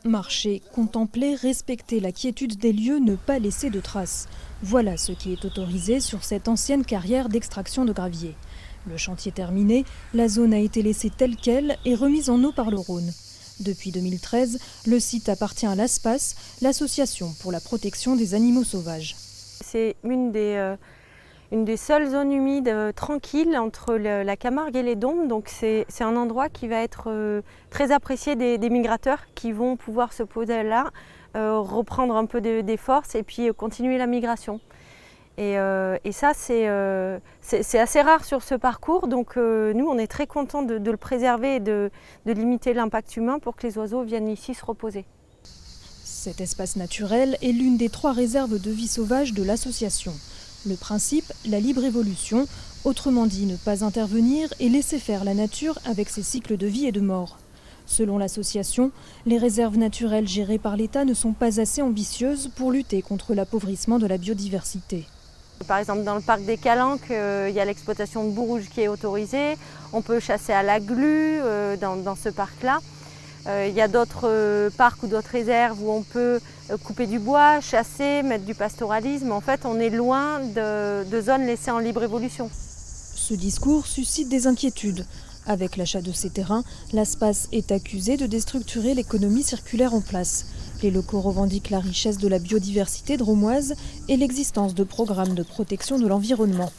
Marcher, contempler, respecter la quiétude des lieux, ne pas laisser de traces. Voilà ce qui est autorisé sur cette ancienne carrière d'extraction de gravier. Le chantier terminé, la zone a été laissée telle qu'elle et remise en eau par le Rhône. Depuis 2013, le site appartient à l'ASPAS, l'association pour la protection des animaux sauvages. C'est une des seules zones humides tranquilles entre la Camargue et les Dombes. Donc c'est un endroit qui va être très apprécié des migrateurs qui vont pouvoir se poser là, reprendre un peu des forces et puis continuer la migration. Et ça, c'est assez rare sur ce parcours. Donc nous, on est très contents de le préserver et de limiter l'impact humain pour que les oiseaux viennent ici se reposer. Cet espace naturel est l'une des 3 réserves de vie sauvage de l'association. Le principe, la libre évolution, autrement dit ne pas intervenir et laisser faire la nature avec ses cycles de vie et de mort. Selon l'association, les réserves naturelles gérées par l'État ne sont pas assez ambitieuses pour lutter contre l'appauvrissement de la biodiversité. Par exemple, dans le parc des Calanques, il y a l'exploitation de boues rouges qui est autorisée. On peut chasser à la glu dans ce parc-là. Il y a d'autres parcs ou d'autres réserves où on peut couper du bois, chasser, mettre du pastoralisme. En fait, on est loin de zones laissées en libre évolution. Ce discours suscite des inquiétudes. Avec l'achat de ces terrains, l'ASPAS est accusé de déstructurer l'économie circulaire en place. Les locaux revendiquent la richesse de la biodiversité drômoise et l'existence de programmes de protection de l'environnement.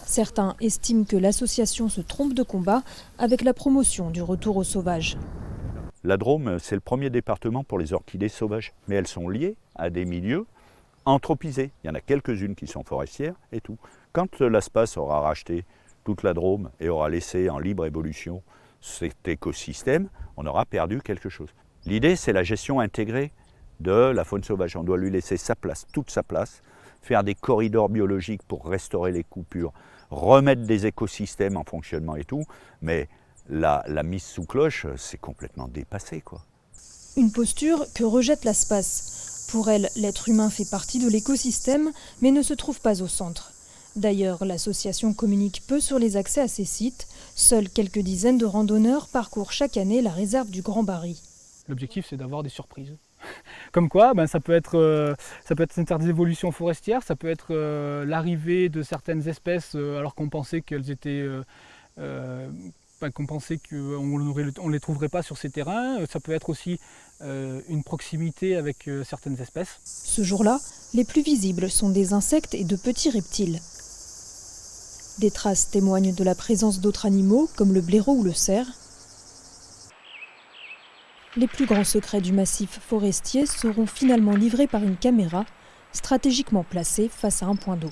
Certains estiment que l'association se trompe de combat avec la promotion du retour aux sauvages. La Drôme, c'est le premier département pour les orchidées sauvages, mais elles sont liées à des milieux anthropisés. Il y en a quelques-unes qui sont forestières et tout. Quand l'ASPAS aura racheté toute la Drôme et aura laissé en libre évolution cet écosystème, on aura perdu quelque chose. L'idée, c'est la gestion intégrée de la faune sauvage. On doit lui laisser sa place, toute sa place, faire des corridors biologiques pour restaurer les coupures, remettre des écosystèmes en fonctionnement et tout, mais la mise sous cloche, c'est complètement dépassé, quoi. Une posture que rejette l'ASPAS. Pour elle, l'être humain fait partie de l'écosystème, mais ne se trouve pas au centre. D'ailleurs, l'association communique peu sur les accès à ces sites. Seules quelques dizaines de randonneurs parcourent chaque année la réserve du Grand Barry. L'objectif, c'est d'avoir des surprises. Comme quoi, ça peut être certaines évolutions forestières, ça peut être l'arrivée de certaines espèces alors qu'on pensait qu'elles étaient... qu'on pensait qu'on ne les trouverait pas sur ces terrains. Ça peut être aussi une proximité avec certaines espèces. Ce jour-là, les plus visibles sont des insectes et de petits reptiles. Des traces témoignent de la présence d'autres animaux, comme le blaireau ou le cerf. Les plus grands secrets du massif forestier seront finalement livrés par une caméra, stratégiquement placée face à un point d'eau.